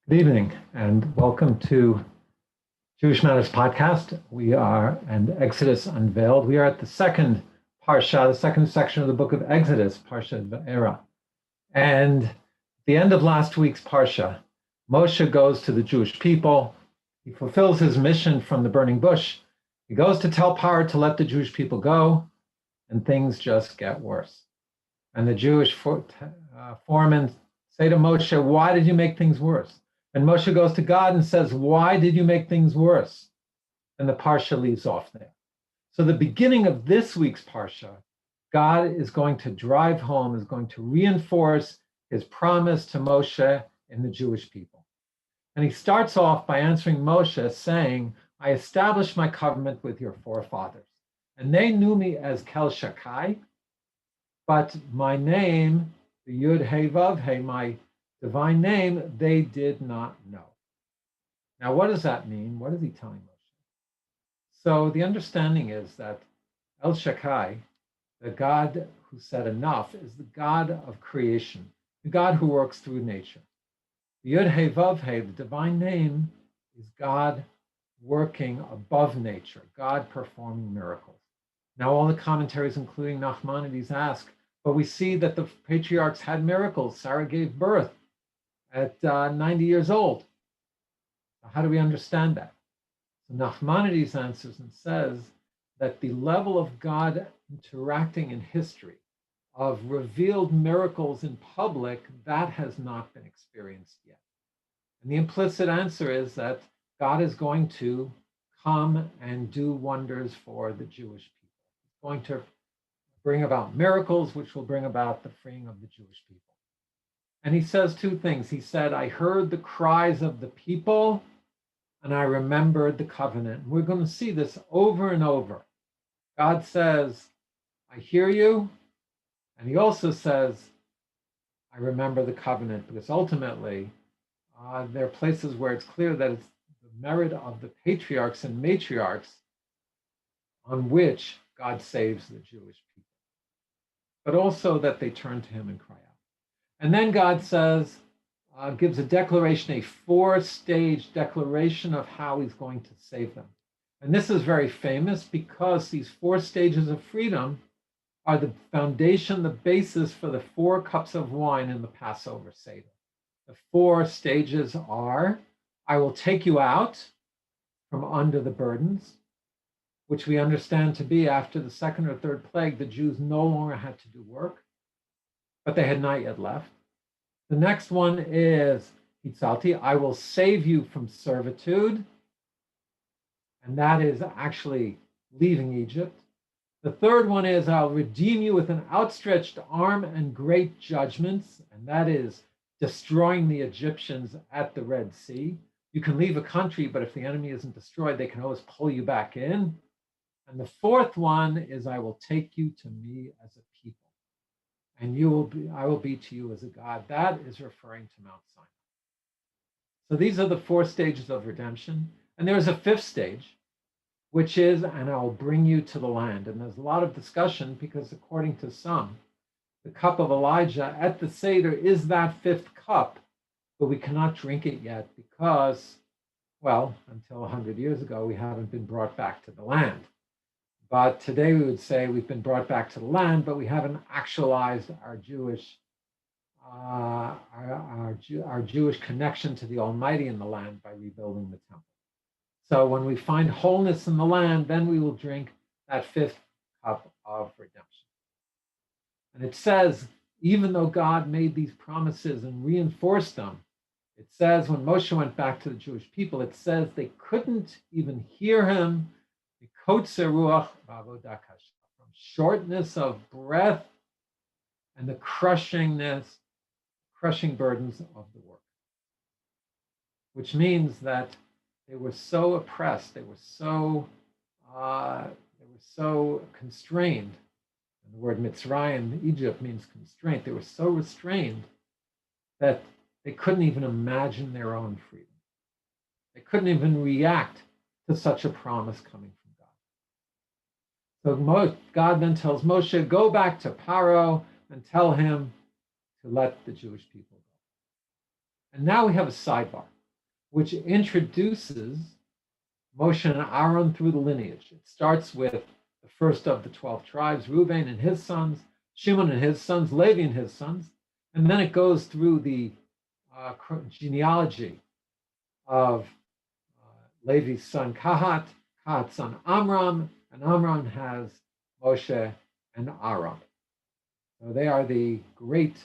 Good evening and welcome to Jewish Matters Podcast. We are and Exodus Unveiled. We are at the second Parsha, the second section of the book of Exodus, Parsha G-d. And at the end of last week's Parsha, Moshe goes to the Jewish people. He fulfills his mission from the burning bush. He goes to tell Pharoh to let the Jewish people go, and things just get worse. And the Jewish foremen say to Moshe, "Why did you make things worse?" And Moshe goes to God and says, "Why did you make things worse?" And the Parsha leaves off there. So the beginning of this week's Parsha, God is going to drive home, is going to reinforce his promise to Moshe and the Jewish people. And he starts off by answering Moshe saying, "I established my covenant with your forefathers, and they knew me as Kel Shakai, but my name, the Yud Hey Vav Hey, my divine name, they did not know." Now, what does that mean? What is he telling Moshe? So the understanding is that El Shakai, the God who said enough, is the God of creation, the God who works through nature. The Yud Hey Vav Hey, the divine name, is God working above nature, God performing miracles. Now, all the commentaries, including Nachmanides, ask, but we see that the patriarchs had miracles. Sarah gave birth at 90 years old. So how do we understand that? So Nachmanides answers and says that the level of God interacting in history, of revealed miracles in public, that has not been experienced yet. And the implicit answer is that God is going to come and do wonders for the Jewish people. He's going to bring about miracles, which will bring about the freeing of the Jewish people. And he says two things. He said, "I heard the cries of the people, and I remembered the covenant." And we're going to see this over and over. God says, "I hear you." And he also says, "I remember the covenant," because ultimately, there are places where it's clear that it's the merit of the patriarchs and matriarchs on which God saves the Jewish people, but also that they turn to him and cry out. And then God says, gives a declaration, a four-stage declaration of how he's going to save them. And this is very famous because these four stages of freedom are the foundation, the basis for the 4 cups of wine in the Passover Seder. The 4 stages are, I will take you out from under the burdens, which we understand to be after the second or third plague, the Jews no longer had to do work, but they had not yet left. The next one is Hitzalti, I will save you from servitude. And that is actually leaving Egypt. The third one is I'll redeem you with an outstretched arm and great judgments. And that is destroying the Egyptians at the Red Sea. You can leave a country, but if the enemy isn't destroyed, they can always pull you back in. And the fourth one is I will take you to me as a people. And I will be to you as a God. That is referring to Mount Sinai. So these are the 4 stages of redemption. And there's a 5th stage, which is, and I will bring you to the land. And there's a lot of discussion because according to some, the cup of Elijah at the Seder is that 5th cup, but we cannot drink it yet because, well, until 100 years ago, we haven't been brought back to the land. But today we would say we've been brought back to the land, but we haven't actualized our Jewish connection to the Almighty in the land by rebuilding the temple. So when we find wholeness in the land, then we will drink that 5th cup of redemption. And it says, even though God made these promises and reinforced them, it says when Moshe went back to the Jewish people, it says they couldn't even hear him from shortness of breath and the crushing burdens of the work. Which means that they were so oppressed, they were so constrained. And the word Mitzrayim, Egypt, means constraint. They were so restrained that they couldn't even imagine their own freedom. They couldn't even react to such a promise coming from God. So God then tells Moshe, go back to Pharoh and tell him to let the Jewish people go. And now we have a sidebar. which introduces Moshe and Aaron through the lineage. It starts with the first of the 12 tribes, Reuben and his sons, Shimon and his sons, Levi and his sons, and then it goes through the genealogy of Levi's son Kahat, Kahat's son Amram, and Amram has Moshe and Aaron. So they are the great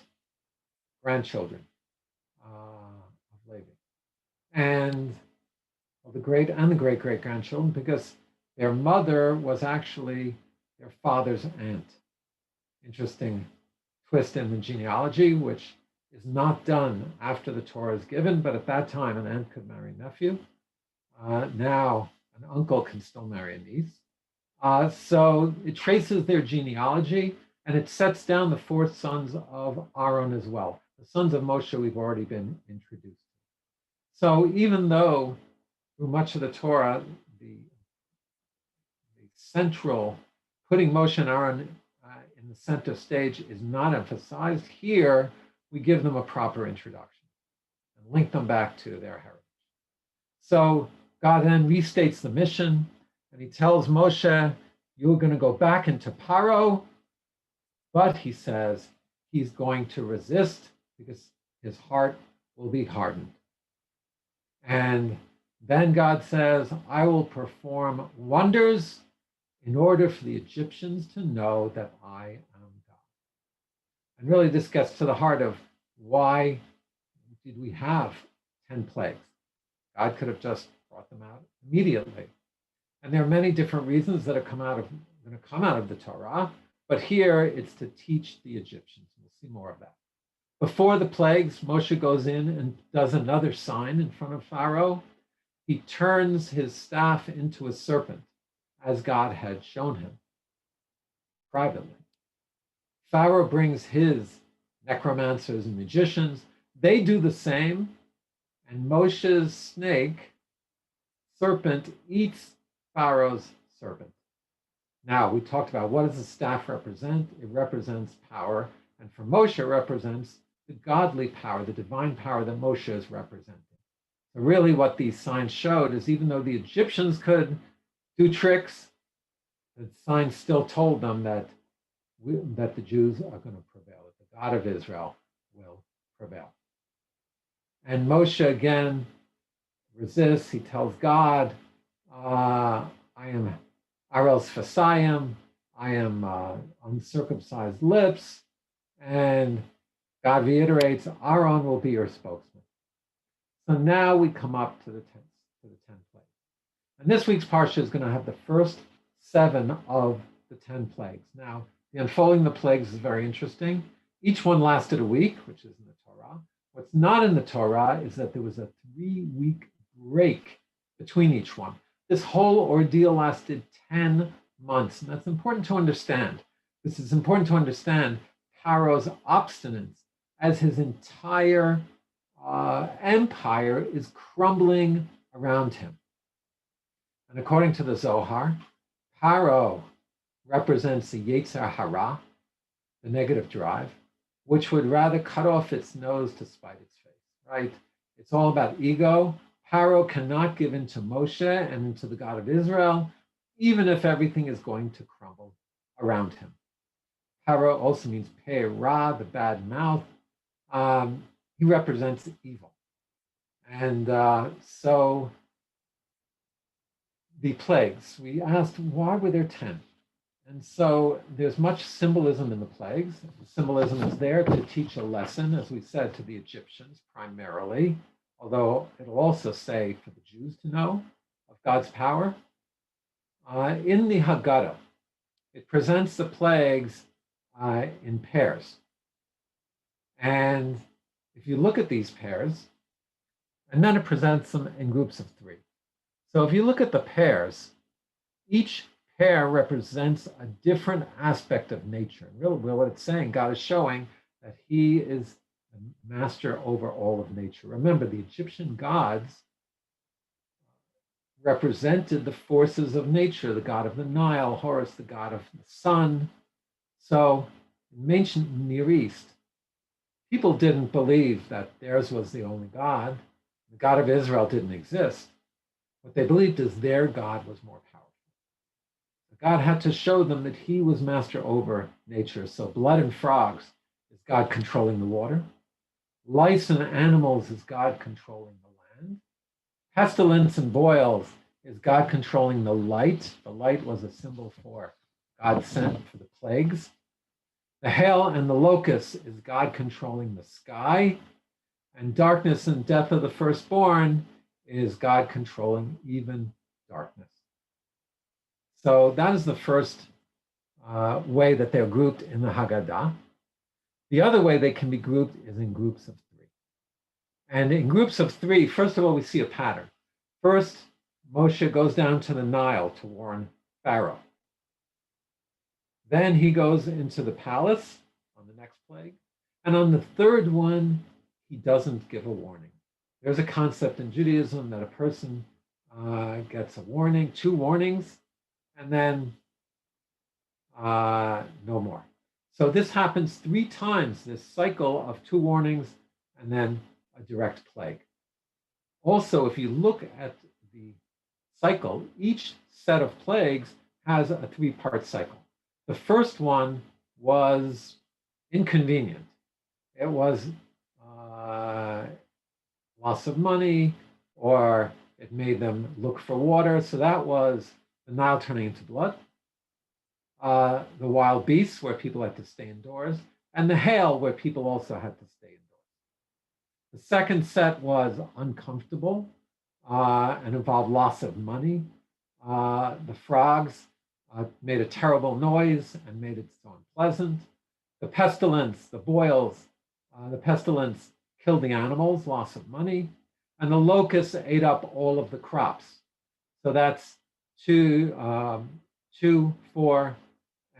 grandchildren of Levi. And the great great grandchildren, because their mother was actually their father's aunt. Interesting twist in the genealogy, which is not done after the Torah is given, but at that time an aunt could marry a nephew. Now an uncle can still marry a niece. So it traces their genealogy, and it sets down the four sons of Aaron as well. The sons of Moshe we've already been introduced to. So even though through much of the Torah, the central, putting Moshe and Aaron in the center stage is not emphasized, here we give them a proper introduction and link them back to their heritage. So God then restates the mission, and he tells Moshe, you're going to go back into Pharoh, but he says he's going to resist because his heart will be hardened. And then God says, I will perform wonders in order for the Egyptians to know that I am God. And really this gets to the heart of why did we have 10 plagues? God could have just brought them out immediately. And there are many different reasons that are going to come out of the Torah, but here it's to teach the Egyptians. We'll see more of that. Before the plagues, Moshe goes in and does another sign in front of Pharaoh. He turns his staff into a serpent, as God had shown him privately. Pharaoh brings his necromancers and magicians. They do the same, and Moshe's serpent eats Pharaoh's serpent. Now, we talked about what does the staff represent? It represents power, and for Moshe, it represents the godly power, the divine power that Moshe is representing. So really what these signs showed is even though the Egyptians could do tricks, the signs still told them that the Jews are going to prevail, that the God of Israel will prevail. And Moshe again resists. He tells God, I am Arel's Fasayim, I am uncircumcised lips, and God reiterates, Aaron will be your spokesman. So now we come up to the 10 plagues. And this week's Parsha is going to have the first 7 of the 10 plagues. Now, the unfolding of the plagues is very interesting. Each one lasted a week, which is in the Torah. What's not in the Torah is that there was a 3-week break between each one. This whole ordeal lasted 10 months, and that's important to understand. This is important to understand Pharaoh's obstinance as his entire empire is crumbling around him. And according to the Zohar, Pharoah represents the Yetzer Hara, the negative drive, which would rather cut off its nose to spite its face, right? It's all about ego. Pharoah cannot give in to Moshe and into the God of Israel, even if everything is going to crumble around him. Pharoah also means Pei Ra, the bad mouth. He represents evil. And so the plagues, we asked, why were there 10? And so there's much symbolism in the plagues. The symbolism is there to teach a lesson, as we said, to the Egyptians primarily, although it'll also say for the Jews to know of God's power. In the Haggadah, it presents the plagues in pairs. And if you look at these pairs, and then it presents them in groups of 3. So if you look at the pairs, each pair represents a different aspect of nature. And really what it's saying, God is showing that he is the master over all of nature. Remember, the Egyptian gods represented the forces of nature, the god of the Nile, Horus, the god of the sun. So in ancient Near East, people didn't believe that theirs was the only God. The God of Israel didn't exist. What they believed is their God was more powerful. God had to show them that he was master over nature. So blood and frogs is God controlling the water. Lice and animals is God controlling the land. Pestilence and boils is God controlling the light. The light was a symbol for God sent for the plagues. The hail and the locust is God controlling the sky. And darkness and death of the firstborn is God controlling even darkness. So that is the first way that they're grouped in the Haggadah. The other way they can be grouped is in groups of three. And in groups of three, first of all, we see a pattern. First, Moshe goes down to the Nile to warn Pharoah. Then he goes into the palace on the next plague. And on the third one, he doesn't give a warning. There's a concept in Judaism that a person gets a warning, 2 warnings, and then no more. So this happens 3 times, this cycle of 2 warnings and then a direct plague. Also, if you look at the cycle, each set of plagues has a 3-part cycle. The first one was inconvenient. It was loss of money, or it made them look for water. So that was the Nile turning into blood. The wild beasts, where people had to stay indoors, and the hail, where people also had to stay indoors. The second set was uncomfortable and involved loss of money. The frogs made a terrible noise and made it so unpleasant. The pestilence, the boils, the pestilence killed the animals, loss of money, and the locusts ate up all of the crops. So that's 2, 4,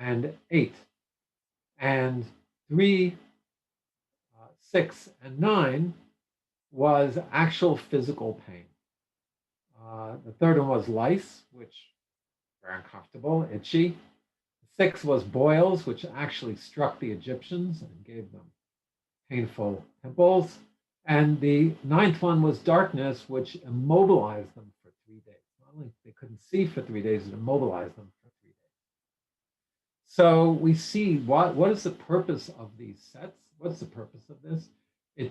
and 8. And 3, 6, and 9 was actual physical pain. The third one was lice, which very uncomfortable, itchy. 6 was boils, which actually struck the Egyptians and gave them painful pimples. And the 9th one was darkness, which immobilized them for 3 days. Not only they couldn't see for 3 days, it immobilized them for 3 days. So we see what is the purpose of these sets? What's the purpose of this?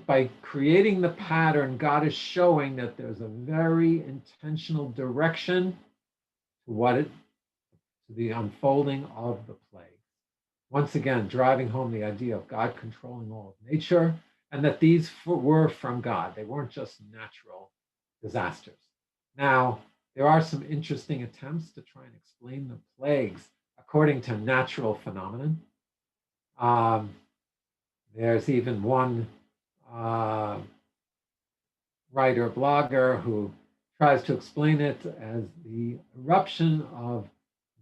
By creating the pattern, God is showing that there's a very intentional direction to the unfolding of the plague. Once again, driving home the idea of God controlling all of nature, and that these were from God. They weren't just natural disasters. Now, there are some interesting attempts to try and explain the plagues according to natural phenomenon. There's even one writer, blogger, who tries to explain it as the eruption of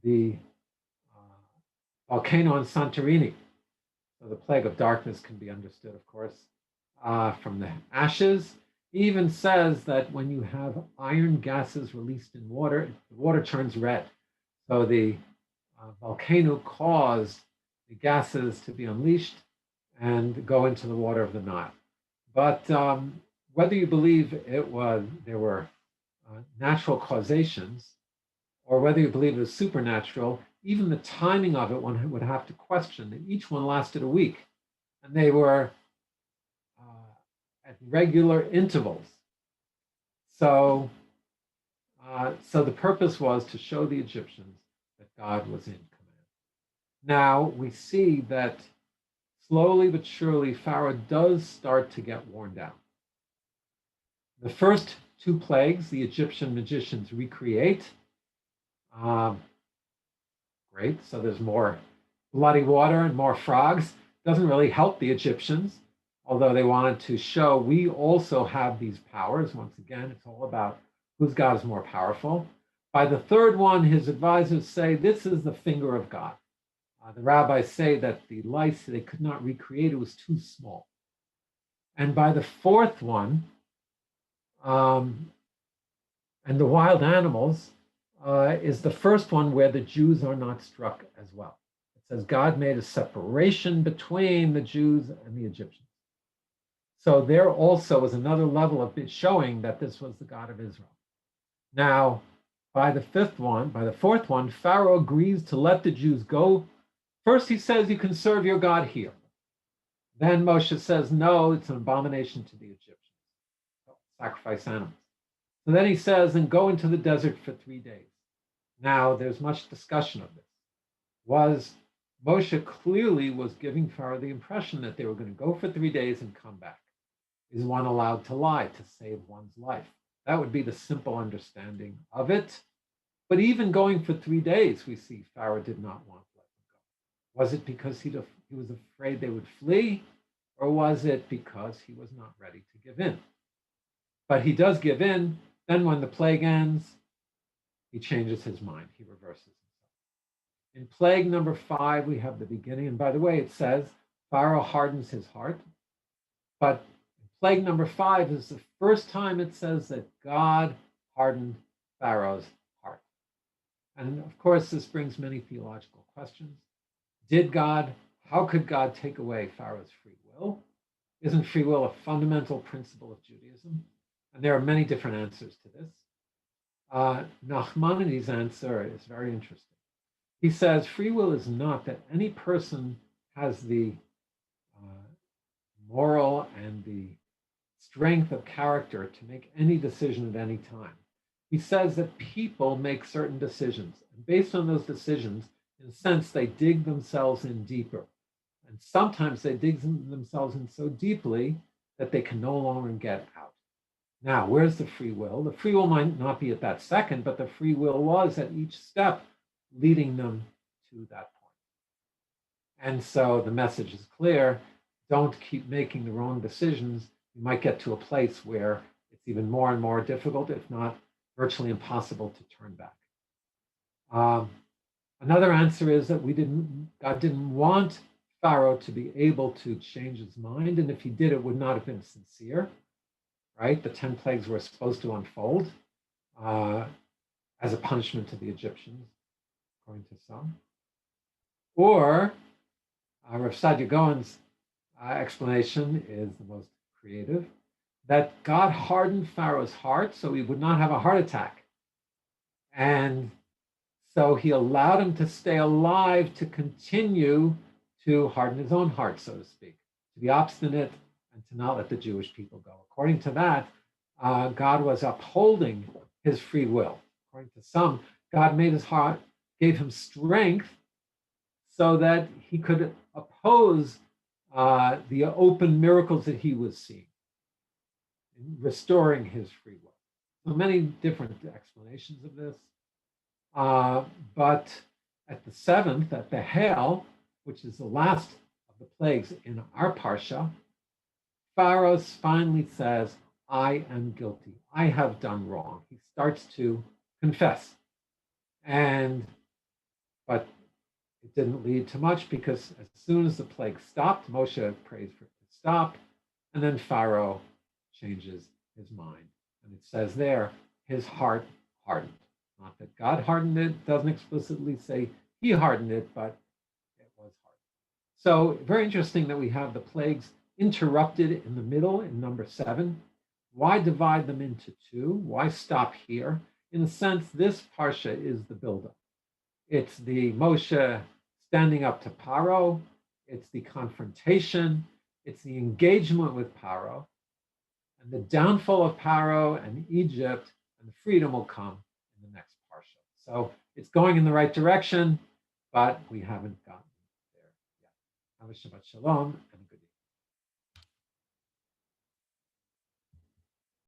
the volcano in Santorini. So the plague of darkness can be understood, of course, from the ashes. He even says that when you have iron gases released in water, the water turns red. So the volcano caused the gases to be unleashed and go into the water of the Nile. But whether you believe there were natural causations, or whether you believe it was supernatural, even the timing of it, one would have to question. Each one lasted a week, and they were at regular intervals. So the purpose was to show the Egyptians that God was in command. Now we see that slowly but surely, Pharaoh does start to get worn down. The first 2 plagues, the Egyptian magicians recreate. Great, so there's more bloody water and more frogs. Doesn't really help the Egyptians, although they wanted to show we also have these powers. Once again, it's all about whose God is more powerful. By the third one, his advisors say this is the finger of God. The rabbis say that the lice they could not recreate, it was too small. And by the fourth one, and the wild animals, is the first one where the Jews are not struck as well. It says God made a separation between the Jews and the Egyptians. So there also was another level of it showing that this was the God of Israel. Now, by the fourth one, Pharaoh agrees to let the Jews go. First, he says, you can serve your God here. Then Moshe says, no, it's an abomination to the Egyptians. Sacrifice animals. So then he says, and go into the desert for 3 days. Now, there's much discussion of this. Moshe clearly was giving Pharaoh the impression that they were going to go for 3 days and come back. Is one allowed to lie to save one's life? That would be the simple understanding of it. But even going for 3 days, we see Pharaoh did not want to let them go. Was it because he was afraid they would flee, or was it because he was not ready to give in? But he does give in. Then when the plague ends, he changes his mind. He reverses himself. In plague number 5, we have the beginning. And by the way, it says Pharaoh hardens his heart. But plague number 5 is the first time it says that God hardened Pharaoh's heart. And of course, this brings many theological questions. How could God take away Pharaoh's free will? Isn't free will a fundamental principle of Judaism? And there are many different answers to this. Nachmanides' answer is very interesting. He says free will is not that any person has the moral and the strength of character to make any decision at any time. He says that people make certain decisions, and based on those decisions, in a sense, they dig themselves in deeper. And sometimes they dig themselves in so deeply that they can no longer get out. Now, where's the free will? The free will might not be at that second, but the free will was at each step leading them to that point. And so the message is clear. Don't keep making the wrong decisions. You might get to a place where it's even more and more difficult, if not virtually impossible, to turn back. Another answer is that God didn't want Pharaoh to be able to change his mind, and if he did, it would not have been sincere, right? The 10 plagues were supposed to unfold as a punishment to the Egyptians, according to some. Or Rav Sadia Gaon's explanation is the most creative, that God hardened Pharaoh's heart so he would not have a heart attack. And so he allowed him to stay alive to continue to harden his own heart, so to speak, to be obstinate and to not let the Jewish people go. According to that, God was upholding his free will. According to some, God made his heart, gave him strength so that he could oppose the open miracles that he was seeing, restoring his free will. So many different explanations of this. But at the 7th, at the hail, which is the last of the plagues in our Parsha, Pharaoh finally says, I am guilty. I have done wrong. He starts to confess. But it didn't lead to much, because as soon as the plague stopped, Moshe prays for it to stop, and then Pharaoh changes his mind. And it says there, his heart hardened. Not that God hardened it, doesn't explicitly say he hardened it, but it was hardened. So very interesting that we have the plagues interrupted in the middle in number 7. Why divide them into 2? Why stop here? In a sense, this Parsha is the buildup. It's the Moshe standing up to Pharoah. It's the confrontation. It's the engagement with Pharoah. And the downfall of Pharoah and Egypt, and the freedom will come in the next Parsha. So it's going in the right direction, but we haven't gotten there yet. Have a Shabbat Shalom and a good day.